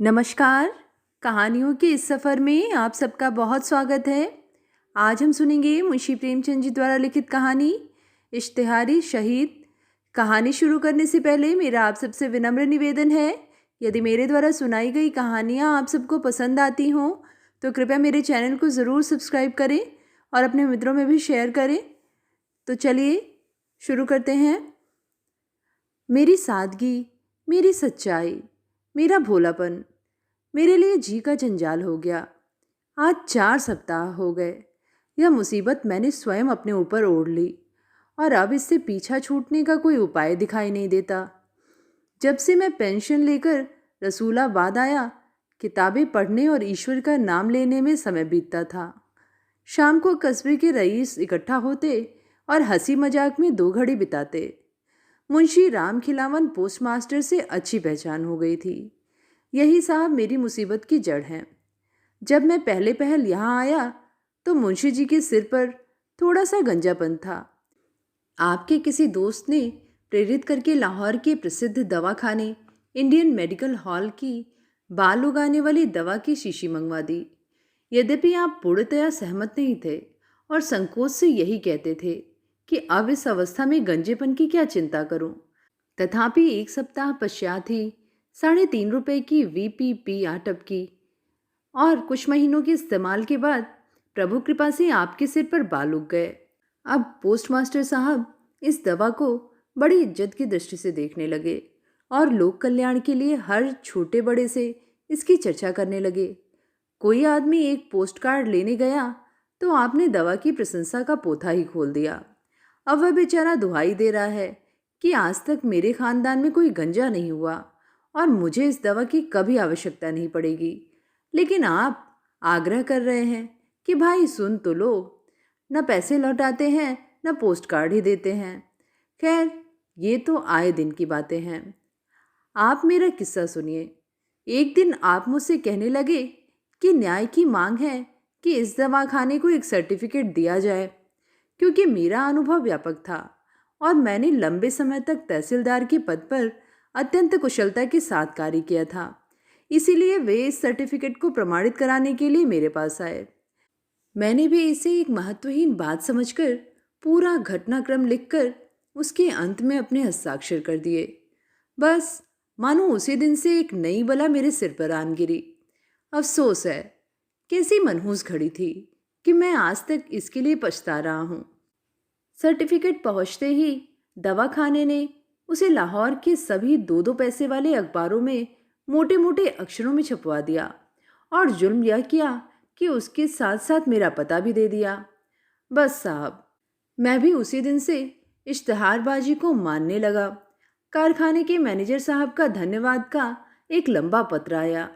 नमस्कार। कहानियों के इस सफ़र में आप सबका बहुत स्वागत है। आज हम सुनेंगे मुंशी प्रेमचंद जी द्वारा लिखित कहानी इश्तिहारी शहीद। कहानी शुरू करने से पहले मेरा आप सबसे विनम्र निवेदन है, यदि मेरे द्वारा सुनाई गई कहानियाँ आप सबको पसंद आती हों तो कृपया मेरे चैनल को ज़रूर सब्सक्राइब करें और अपने मित्रों में भी शेयर करें। तो चलिए शुरू करते हैं। मेरी सादगी, मेरी सच्चाई, मेरा भोलापन मेरे लिए जी का जंजाल हो गया। आज 4 सप्ताह हो गए। यह मुसीबत मैंने स्वयं अपने ऊपर ओढ़ ली और अब इससे पीछा छूटने का कोई उपाय दिखाई नहीं देता। जब से मैं पेंशन लेकर रसूलाबाद आया, किताबें पढ़ने और ईश्वर का नाम लेने में समय बीतता था। शाम को कस्बे के रईस इकट्ठा होते और हंसी मजाक में 2 घड़ी बिताते। मुंशी राम खिलावन पोस्टमास्टर से अच्छी पहचान हो गई थी। यही साहब मेरी मुसीबत की जड़ हैं। जब मैं पहले पहल यहाँ आया तो मुंशी जी के सिर पर थोड़ा सा गंजापन था। आपके किसी दोस्त ने प्रेरित करके लाहौर के प्रसिद्ध दवाखाने इंडियन मेडिकल हॉल की बाल उगाने वाली दवा की शीशी मंगवा दी। यद्यपि आप पूर्णतया सहमत नहीं थे और संकोच से यही कहते थे कि अब इस अवस्था में गंजेपन की क्या चिंता करूं। तथापि 1 सप्ताह पश्चात ही 3.5 रुपए की VPP आटप की और कुछ महीनों के इस्तेमाल के बाद प्रभु कृपा से आपके सिर पर बाल उग गए। अब पोस्टमास्टर साहब इस दवा को बड़ी इज्जत की दृष्टि से देखने लगे और लोक कल्याण के लिए हर छोटे बड़े से इसकी चर्चा करने लगे। कोई आदमी एक पोस्ट कार्ड लेने गया तो आपने दवा की प्रशंसा का पोथा ही खोल दिया। अब वह बेचारा दुहाई दे रहा है कि आज तक मेरे खानदान में कोई गंजा नहीं हुआ और मुझे इस दवा की कभी आवश्यकता नहीं पड़ेगी। लेकिन आप आग्रह कर रहे हैं कि भाई सुन तो लो। न पैसे लौटाते हैं न पोस्ट कार्ड ही देते हैं। खैर, ये तो आए दिन की बातें हैं। आप मेरा किस्सा सुनिए। एक दिन आप मुझसे कहने लगे कि न्याय की मांग है कि इस दवाखाने को एक सर्टिफिकेट दिया जाए, क्योंकि मेरा अनुभव व्यापक था और मैंने लंबे समय तक तहसीलदार के पद पर अत्यंत कुशलता के साथ कार्य किया था। इसीलिए वे इस सर्टिफिकेट को प्रमाणित कराने के लिए मेरे पास आए। मैंने भी इसे एक महत्वहीन बात समझकर पूरा घटनाक्रम लिखकर उसके अंत में अपने हस्ताक्षर कर दिए। बस मानो उसी दिन से एक नई बला मेरे सिर पर आन गिरी। अफसोस है, कैसी मनहूस घड़ी थी कि मैं आज तक इसके लिए पछता रहा हूँ। सर्टिफिकेट पहुँचते ही दवाखाने ने उसे लाहौर के सभी 2-2 पैसे वाले अखबारों में मोटे मोटे अक्षरों में छपवा दिया और जुल्म यह किया कि उसके साथ साथ मेरा पता भी दे दिया। बस साहब, मैं भी उसी दिन से इश्तहारबाजी को मानने लगा। कारखाने के मैनेजर साहब का धन्यवाद का एक लंबा पत्र आया,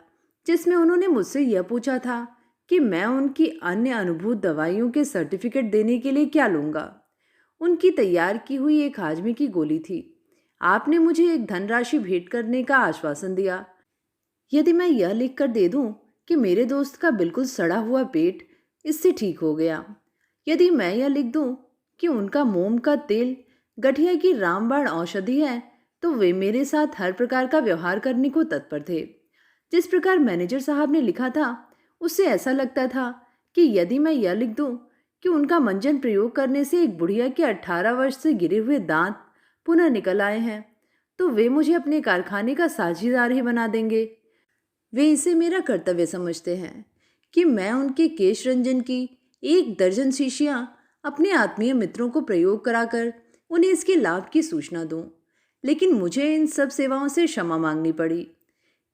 जिसमें उन्होंने मुझसे यह पूछा था कि मैं उनकी अन्य अनुभूत दवाइयों के सर्टिफिकेट देने के लिए क्या लूँगा। उनकी तैयार की हुई एक हाजमे की गोली थी। आपने मुझे एक धनराशि भेंट करने का आश्वासन दिया यदि मैं यह लिख कर दे दूं कि मेरे दोस्त का बिल्कुल सड़ा हुआ पेट इससे ठीक हो गया। यदि मैं यह लिख दूं कि उनका मोम का तेल गठिया की रामबाण औषधि है, तो वे मेरे साथ हर प्रकार का व्यवहार करने को तत्पर थे। जिस प्रकार मैनेजर साहब ने लिखा था, उससे ऐसा लगता था कि यदि मैं यह लिख दूं कि उनका मंजन प्रयोग करने से एक बुढ़िया के 18 वर्ष से गिरे हुए दांत पुनः निकल आए हैं, तो वे मुझे अपने कारखाने का साझीदार ही बना देंगे। वे इसे मेरा कर्तव्य समझते हैं कि मैं उनके केश रंजन की 1 दर्जन शीशियाँ अपने आत्मीय मित्रों को प्रयोग कराकर उन्हें इसके लाभ की सूचना दूं। लेकिन मुझे इन सब सेवाओं से क्षमा मांगनी पड़ी।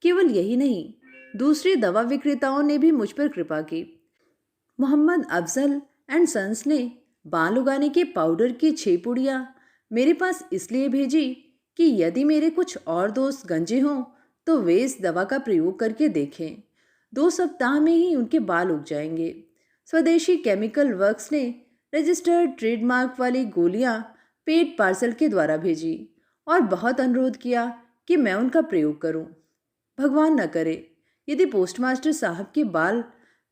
केवल यही नहीं, दूसरे दवा विक्रेताओं ने भी मुझ पर कृपा की। मोहम्मद अफजल एंड सन्स ने बाल उगाने के पाउडर की 6 पुड़ियाँ मेरे पास इसलिए भेजी कि यदि मेरे कुछ और दोस्त गंजे हों तो वे इस दवा का प्रयोग करके देखें। 2 सप्ताह में ही उनके बाल उग जाएंगे। स्वदेशी केमिकल वर्क्स ने रजिस्टर्ड ट्रेडमार्क वाली गोलियां पेड पार्सल के द्वारा भेजी और बहुत अनुरोध किया कि मैं उनका प्रयोग करूं। भगवान न करे, यदि पोस्टमास्टर साहब के बाल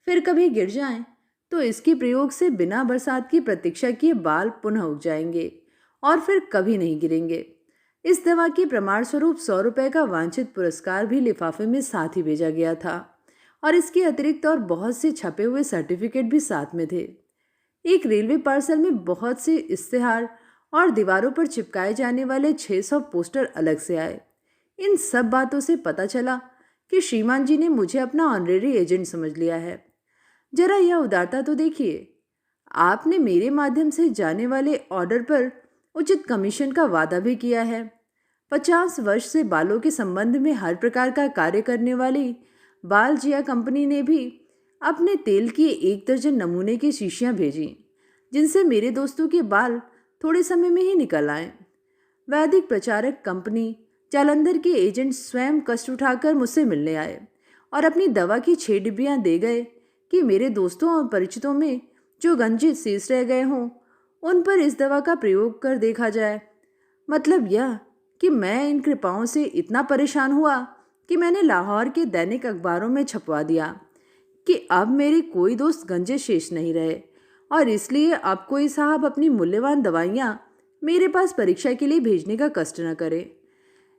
फिर कभी गिर जाएं, तो इसके प्रयोग से बिना बरसात की प्रतीक्षा किए बाल पुनः उग जाएंगे और फिर कभी नहीं गिरेंगे। इस दवा के प्रमाण स्वरूप 100 रुपये का वांछित पुरस्कार भी लिफाफे में साथ ही भेजा गया था और इसके अतिरिक्त और बहुत से छपे हुए सर्टिफिकेट भी साथ में थे। एक रेलवे पार्सल में बहुत से इश्तेहार और दीवारों पर चिपकाए जाने वाले 600 पोस्टर अलग से आए। इन सब बातों से पता चला कि श्रीमान जी ने मुझे अपना ऑनरेरी एजेंट समझ लिया है। जरा यह उदारता तो देखिए, आपने मेरे माध्यम से जाने वाले ऑर्डर पर उचित कमीशन का वादा भी किया है। 50 वर्ष से बालों के संबंध में हर प्रकार का कार्य करने वाली बाल जिया कंपनी ने भी अपने तेल की 1 दर्जन नमूने की शीशियां भेजी, जिनसे मेरे दोस्तों के बाल थोड़े समय में ही निकल आए। वैदिक प्रचारक कंपनी जालंधर के एजेंट स्वयं कष्ट उठाकर मुझसे मिलने आए और अपनी दवा की 6 डिब्बियां दे गए कि मेरे दोस्तों और परिचितों में जो गंजे शेष रह गए हों उन पर इस दवा का प्रयोग कर देखा जाए। मतलब यह कि मैं इन कृपाओं से इतना परेशान हुआ कि मैंने लाहौर के दैनिक अखबारों में छपवा दिया कि अब मेरे कोई दोस्त गंजे शेष नहीं रहे और इसलिए अब कोई साहब अपनी मूल्यवान दवाइयाँ मेरे पास परीक्षा के लिए भेजने का कष्ट न करे।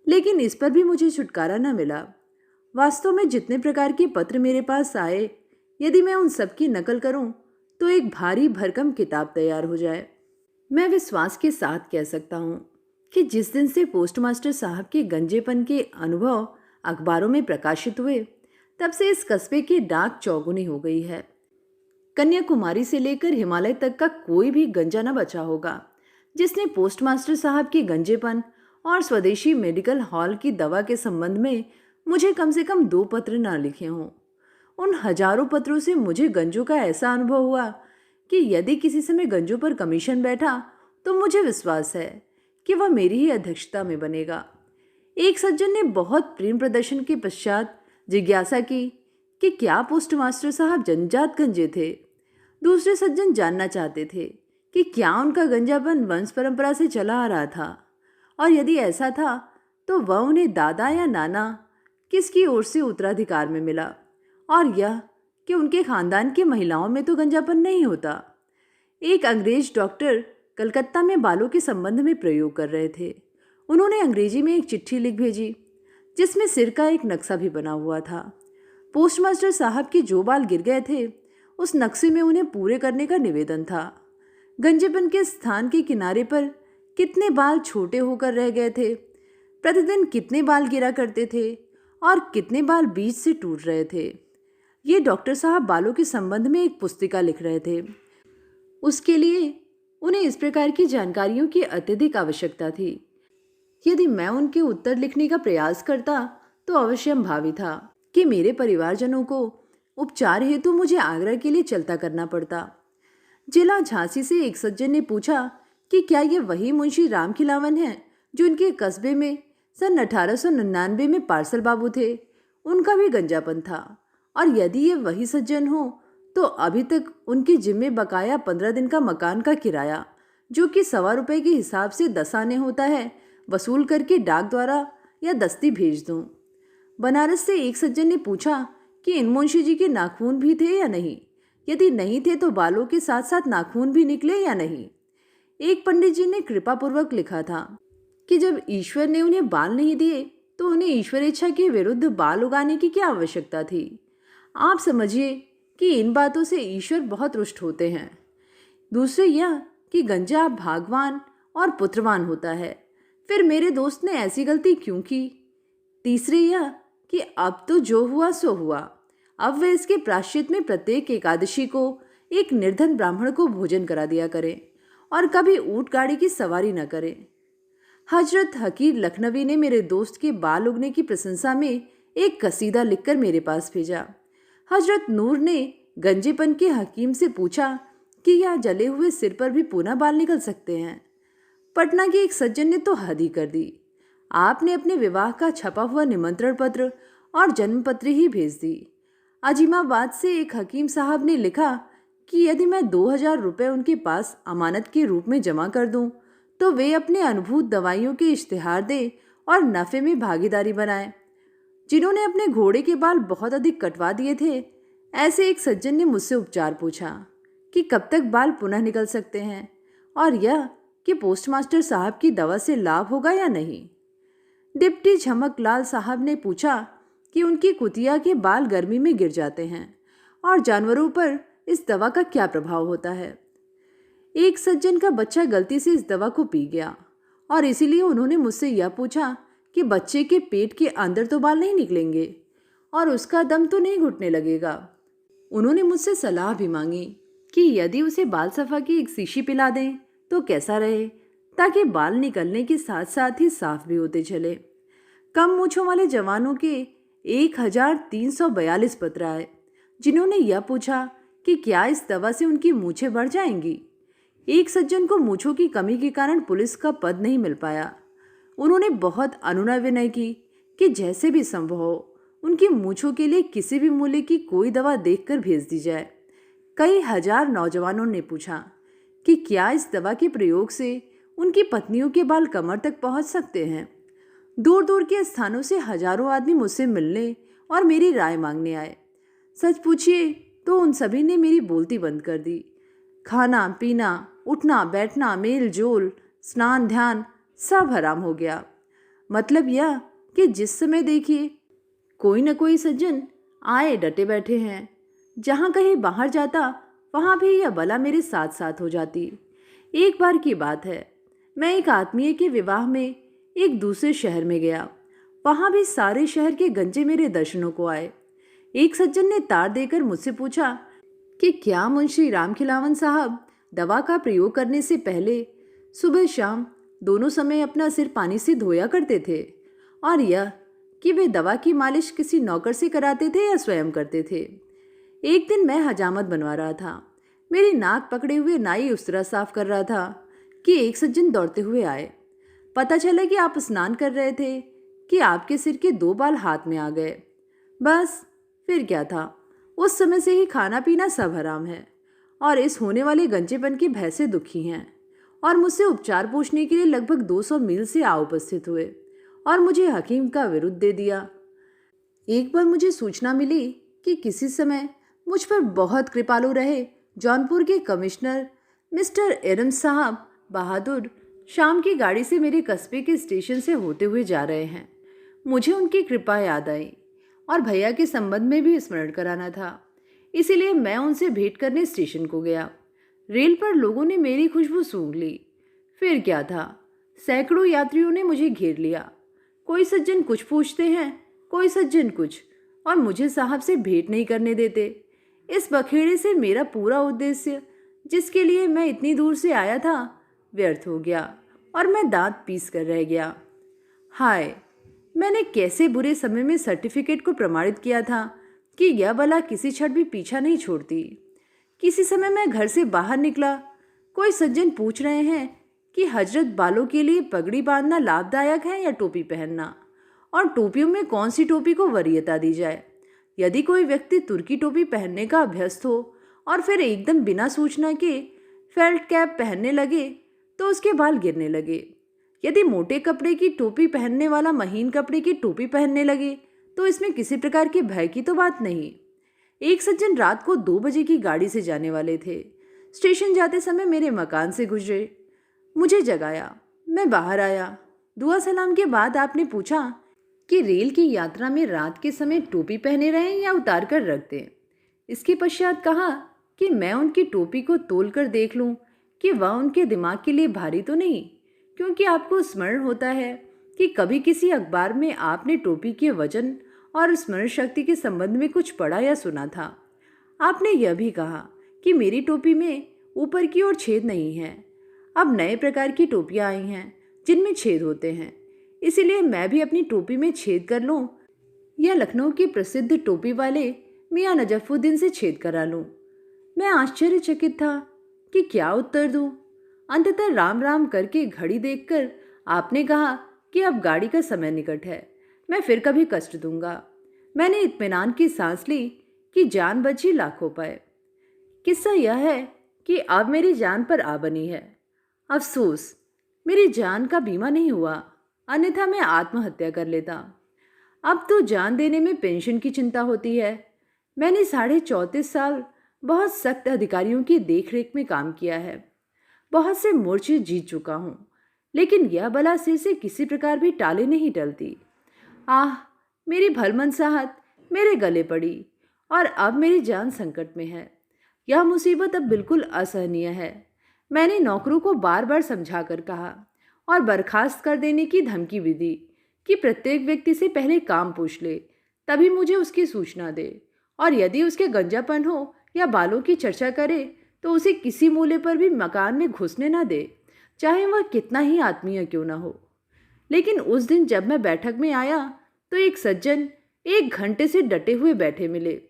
लेकिन इस पर भी मुझे छुटकारा न मिला। वास्तव में जितने प्रकार के पत्र मेरे पास आए, यदि मैं उन सब की नकल करूं तो एक भारी भरकम किताब तैयार हो जाए। मैं विश्वास के साथ कह सकता हूं कि जिस दिन से पोस्टमास्टर साहब के गंजेपन के अनुभव अखबारों में प्रकाशित हुए, तब से इस कस्बे की डाक चौगुनी हो गई है। कन्याकुमारी से लेकर हिमालय तक का कोई भी गंजा न बचा होगा जिसने पोस्टमास्टर साहब के गंजेपन और स्वदेशी मेडिकल हॉल की दवा के संबंध में मुझे कम से कम 2 पत्र न लिखे हों। उन हजारों पत्रों से मुझे गंजों का ऐसा अनुभव हुआ कि यदि किसी समय गंजों पर कमीशन बैठा तो मुझे विश्वास है कि वह मेरी ही अध्यक्षता में बनेगा। एक सज्जन ने बहुत प्रेम प्रदर्शन के पश्चात जिज्ञासा की कि क्या पोस्टमास्टर साहब जन्मजात गंजे थे। दूसरे सज्जन जानना चाहते थे कि क्या उनका गंजापन वंश परंपरा से चला आ रहा था और यदि ऐसा था तो वह उन्हें दादा या नाना किसकी ओर से उत्तराधिकार में मिला, और यह कि उनके खानदान की महिलाओं में तो गंजापन नहीं होता। एक अंग्रेज डॉक्टर कलकत्ता में बालों के संबंध में प्रयोग कर रहे थे। उन्होंने अंग्रेजी में एक चिट्ठी लिख भेजी जिसमें सिर का एक नक्शा भी बना हुआ था। पोस्टमास्टर साहब के जो बाल गिर गए थे उस नक्शे में उन्हें पूरे करने का निवेदन था। गंजेपन के स्थान के किनारे पर कितने बाल छोटे होकर रह गए थे, प्रतिदिन कितने बाल गिरा करते थे और कितने बाल बीच से टूट रहे थे। ये डॉक्टर साहब बालों के संबंध में एक पुस्तिका लिख रहे थे। उसके लिए उन्हें इस प्रकार की जानकारियों की अत्यधिक आवश्यकता थी। यदि मैं उनके उत्तर लिखने का प्रयास करता तो अवश्यंभावी था कि मेरे परिवारजनों को उपचार हेतु मुझे आगरा के लिए चलता करना पड़ता। जिला झांसी से एक सज्जन ने पूछा कि क्या ये वही मुंशी राम खिलावन हैं जो उनके कस्बे में सन 1899 में पार्सल बाबू थे। उनका भी गंजापन था और यदि ये वही सज्जन हो तो अभी तक उनके जिम्मे बकाया 15 दिन का मकान का किराया, जो कि 1.25 रुपये के हिसाब से 10 आने होता है, वसूल करके डाक द्वारा या दस्ती भेज दूं। बनारस से एक सज्जन ने पूछा कि इन मुंशी जी के नाखून भी थे या नहीं, यदि नहीं थे तो बालों के साथ साथ नाखून भी निकले या नहीं। एक पंडित जी ने कृपापूर्वक लिखा था कि जब ईश्वर ने उन्हें बाल नहीं दिए तो उन्हें ईश्वर इच्छा के विरुद्ध बाल उगाने की क्या आवश्यकता थी। आप समझिए कि इन बातों से ईश्वर बहुत रुष्ट होते हैं। दूसरे यह कि गंजा भागवान और पुत्रवान होता है, फिर मेरे दोस्त ने ऐसी गलती क्यों की। तीसरे यह कि अब तो जो हुआ सो हुआ, अब वे इसके प्रायश्चित में प्रत्येक एकादशी को एक निर्धन ब्राह्मण को भोजन करा दिया करें और कभी ऊंट गाड़ी की सवारी न करें। हजरत हकीर लखनवी ने मेरे दोस्त के बाल उगने की प्रशंसा में एक कसीदा लिखकर मेरे पास भेजा। हजरत नूर ने गंजेपन के हकीम से पूछा कि यह जले हुए सिर पर भी पुनः बाल निकल सकते हैं। पटना के एक सज्जन ने तो हद ही कर दी। आपने अपने विवाह का छपा हुआ निमंत्रण पत्र और जन्म पत्र ही भेज दी। अजीमाबाद से एक हकीम साहब ने लिखा कि यदि मैं 2000 रुपये उनके पास अमानत के रूप में जमा कर दूं तो वे अपने अनुभूत दवाइयों के इश्तिहार दें और नफ़े में भागीदारी बनाएं। जिन्होंने अपने घोड़े के बाल बहुत अधिक कटवा दिए थे, ऐसे एक सज्जन ने मुझसे उपचार पूछा कि कब तक बाल पुनः निकल सकते हैं और यह कि पोस्टमास्टर साहब की दवा से लाभ होगा या नहीं। डिप्टी झमकलाल साहब ने पूछा कि उनकी कुतिया के बाल गर्मी में गिर जाते हैं और जानवरों पर इस दवा का क्या प्रभाव होता है। एक सज्जन का बच्चा गलती से इस दवा को पी गया और इसीलिए उन्होंने मुझसे यह पूछा कि बच्चे के पेट के अंदर तो बाल नहीं निकलेंगे और उसका दम तो नहीं घुटने लगेगा। उन्होंने मुझसे सलाह भी मांगी कि यदि उसे बाल सफ़ा की एक शीशी पिला दें तो कैसा रहे, ताकि बाल निकलने के साथ साथ ही साफ भी होते चले। कम मूँछों वाले जवानों के 1342 पत्र आए, जिन्होंने यह पूछा कि क्या इस दवा से उनकी मूँछें बढ़ जाएंगी। एक सज्जन को मूँछों की कमी के कारण पुलिस का पद नहीं मिल पाया। उन्होंने बहुत अनुनय विनय की कि जैसे भी संभव हो उनकी मूँछों के लिए किसी भी मूल्य की कोई दवा देखकर भेज दी जाए। कई हजार नौजवानों ने पूछा कि क्या इस दवा के प्रयोग से उनकी पत्नियों के बाल कमर तक पहुंच सकते हैं। दूर दूर के स्थानों से हजारों आदमी मुझसे मिलने और मेरी राय मांगने आए। सच पूछिए तो उन सभी ने मेरी बोलती बंद कर दी। खाना पीना, उठना बैठना, मेल जोल, स्नान ध्यान सब हराम हो गया। मतलब यह कि जिस समय देखिए कोई न कोई सज्जन आए डटे बैठे हैं। जहाँ कहीं बाहर जाता वहाँ भी यह बला मेरे साथ साथ हो जाती। एक बार की बात है, मैं एक आत्मीय के विवाह में एक दूसरे शहर में गया। वहाँ भी सारे शहर के गंजे मेरे दर्शनों को आए। एक सज्जन ने तार देकर मुझसे पूछा कि क्या मुंशी रामखिलावन साहब दवा का प्रयोग करने से पहले सुबह शाम दोनों समय अपना सिर पानी से धोया करते थे, और यह कि वे दवा की मालिश किसी नौकर से कराते थे या स्वयं करते थे। एक दिन मैं हजामत बनवा रहा था। मेरी नाक पकड़े हुए नाई उस तरह साफ कर रहा था कि एक सज्जन दौड़ते हुए आए। पता चला कि आप स्नान कर रहे थे कि आपके सिर के 2 बाल हाथ में आ गए। बस फिर क्या था, उस समय से ही खाना पीना सब हराम है और इस होने वाले गंजेपन की भय से दुखी हैं और मुझसे उपचार पूछने के लिए लगभग 200 मील से आ उपस्थित हुए और मुझे हकीम का विरुद्ध दे दिया। एक बार मुझे सूचना मिली कि किसी समय मुझ पर बहुत कृपालु रहे जौनपुर के कमिश्नर मिस्टर एरम साहब बहादुर शाम की गाड़ी से मेरे कस्बे के स्टेशन से होते हुए जा रहे हैं। मुझे उनकी कृपा याद आई और भैया के संबंध में भी स्मरण कराना था, इसीलिए मैं उनसे भेंट करने स्टेशन को गया। रेल पर लोगों ने मेरी खुशबू सूंघ ली। फिर क्या था, सैकड़ों यात्रियों ने मुझे घेर लिया। कोई सज्जन कुछ पूछते हैं, कोई सज्जन कुछ, और मुझे साहब से भेंट नहीं करने देते। इस बखेड़े से मेरा पूरा उद्देश्य, जिसके लिए मैं इतनी दूर से आया था, व्यर्थ हो गया और मैं दांत पीस कर रह गया। हाय, मैंने कैसे बुरे समय में सर्टिफिकेट को प्रमाणित किया था कि यह बला किसी क्षण भी पीछा नहीं छोड़ती। किसी समय मैं घर से बाहर निकला, कोई सज्जन पूछ रहे हैं कि हजरत बालों के लिए पगड़ी बांधना लाभदायक है या टोपी पहनना, और टोपियों में कौन सी टोपी को वरीयता दी जाए। यदि कोई व्यक्ति तुर्की टोपी पहनने का अभ्यस्त हो और फिर एकदम बिना सूचना के फेल्ट कैप पहनने लगे तो उसके बाल गिरने लगे। यदि मोटे कपड़े की टोपी पहनने वाला महीन कपड़े की टोपी पहनने लगे तो इसमें किसी प्रकार के भय की तो बात नहीं। एक सज्जन रात को 2 बजे की गाड़ी से जाने वाले थे। स्टेशन जाते समय मेरे मकान से गुजरे, मुझे जगाया। मैं बाहर आया। दुआ सलाम के बाद आपने पूछा कि रेल की यात्रा में रात के समय टोपी पहने रहें या उतार कर रख दें। इसके पश्चात कहा कि मैं उनकी टोपी को तोल कर देख लूं कि वह उनके दिमाग के लिए भारी तो नहीं, क्योंकि आपको स्मरण होता है कि कभी किसी अखबार में आपने टोपी के वजन और स्मरण शक्ति के संबंध में कुछ पढ़ा या सुना था। आपने यह भी कहा कि मेरी टोपी में ऊपर की ओर छेद नहीं है। अब नए प्रकार की टोपियां आई हैं जिनमें छेद होते हैं, इसीलिए मैं भी अपनी टोपी में छेद कर लूं या लखनऊ के प्रसिद्ध टोपी वाले मियाँ नजफुद्दीन से छेद करा लूं। मैं आश्चर्यचकित था कि क्या उत्तर दूं। अंततः राम राम करके घड़ी देखकर आपने कहा कि अब गाड़ी का समय निकट है, मैं फिर कभी कष्ट दूंगा। मैंने इत्मीनान की सांस ली कि जान बची लाखों पाए। किस्सा यह है कि अब मेरी जान पर आ बनी है। अफसोस मेरी जान का बीमा नहीं हुआ, अन्यथा मैं आत्महत्या कर लेता। अब तो जान देने में पेंशन की चिंता होती है। मैंने 34.5 साल बहुत सख्त अधिकारियों की देखरेख में काम किया है। बहुत से मोर्चे जीत चुका हूँ, लेकिन यह बला सिर से किसी प्रकार भी टाले नहीं टलती। आह, मेरी भलमनसाहत मेरे गले पड़ी और अब मेरी जान संकट में है। यह मुसीबत अब बिल्कुल असहनीय है। मैंने नौकरों को बार बार समझा कर कहा और बर्खास्त कर देने की धमकी भी दी कि प्रत्येक व्यक्ति से पहले काम पूछ ले, तभी मुझे उसकी सूचना दे, और यदि उसके गंजापन हो या बालों की चर्चा करे तो उसे किसी मूले पर भी मकान में घुसने ना दे, चाहे वह कितना ही आत्मीय क्यों ना हो। लेकिन उस दिन जब मैं बैठक में आया तो एक सज्जन 1 घंटे से डटे हुए बैठे मिले।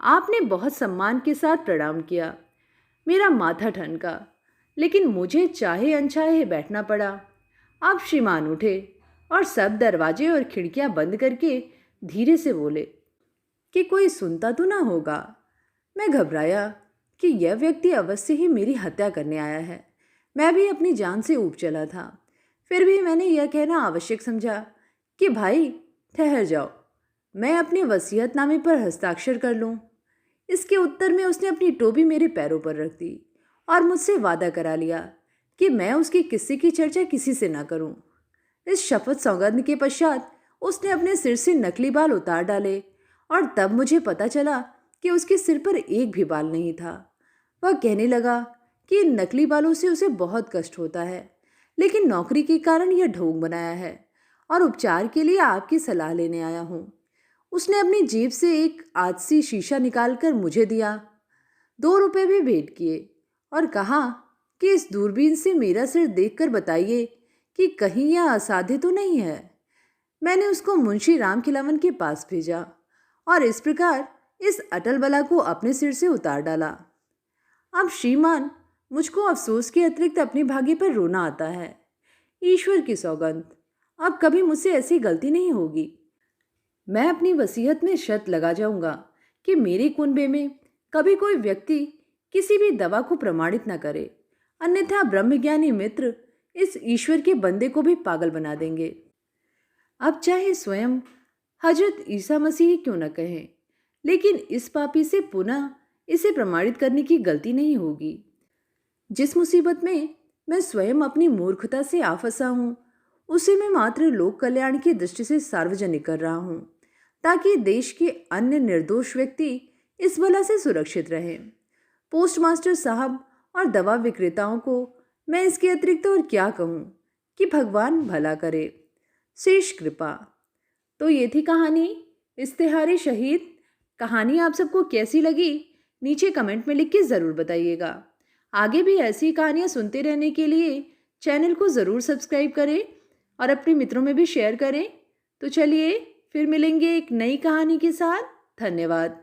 आपने बहुत सम्मान के साथ प्रणाम किया। मेरा माथा ठनका, लेकिन मुझे चाहे अनचाहे बैठना पड़ा। अब श्रीमान उठे और सब दरवाजे और खिड़कियां बंद करके धीरे से बोले कि कोई सुनता तो ना होगा। मैं घबराया कि यह व्यक्ति अवश्य ही मेरी हत्या करने आया है। मैं भी अपनी जान से ऊब चला था। फिर भी मैंने यह कहना आवश्यक समझा कि भाई ठहर जाओ, मैं अपने वसीयतनामे पर हस्ताक्षर कर लूँ। इसके उत्तर में उसने अपनी टोपी मेरे पैरों पर रख दी और मुझसे वादा करा लिया कि मैं उसके किस्से की चर्चा किसी से ना करूं। इस शपथ सौगंध के पश्चात उसने अपने सिर से नकली बाल उतार डाले और तब मुझे पता चला कि उसके सिर पर एक भी बाल नहीं था। वह कहने लगा कि इन नकली बालों से उसे बहुत कष्ट होता है, लेकिन नौकरी के कारण यह ढोंग बनाया है और उपचार के लिए आपकी सलाह लेने आया हूँ। उसने अपनी जेब से एक आदसी शीशा निकालकर मुझे दिया, 2 रुपए भी भेंट किए और कहा कि इस दूरबीन से मेरा सिर देखकर बताइए कि कहीं यह असाध्य तो नहीं है। मैंने उसको मुंशी रामखिलावन के पास भेजा और इस प्रकार इस अटल बला को अपने सिर से उतार डाला। अब श्रीमान, मुझको अफसोस के अतिरिक्त अपने भाग्य पर रोना आता है। ईश्वर की सौगंध, अब कभी मुझसे ऐसी गलती नहीं होगी। मैं अपनी वसीयत में शर्त लगा जाऊंगा कि मेरे कुनबे में कभी कोई व्यक्ति किसी भी दवा को प्रमाणित न करे, अन्यथा ब्रह्मज्ञानी मित्र इस ईश्वर के बंदे को भी पागल बना देंगे। अब चाहे स्वयं हजरत ईसा मसीह क्यों न कहें, लेकिन इस पापी से पुनः इसे प्रमाणित करने की गलती नहीं होगी। जिस मुसीबत में मैं स्वयं अपनी मूर्खता से आ फंसा हूँ, उसे मैं मात्र लोक कल्याण की दृष्टि से सार्वजनिक कर रहा हूँ, ताकि देश के अन्य निर्दोष व्यक्ति इस बला से सुरक्षित रहें। पोस्टमास्टर साहब और दवा विक्रेताओं को मैं इसके अतिरिक्त और क्या कहूँ कि भगवान भला करे, शेष कृपा। तो ये थी कहानी इश्तिहारी शहीद। कहानी आप सबको कैसी लगी नीचे कमेंट में लिख के ज़रूर बताइएगा। आगे भी ऐसी कहानियाँ सुनते रहने के लिए चैनल को ज़रूर सब्सक्राइब करें और अपने मित्रों में भी शेयर करें। तो चलिए फिर मिलेंगे एक नई कहानी के साथ। धन्यवाद।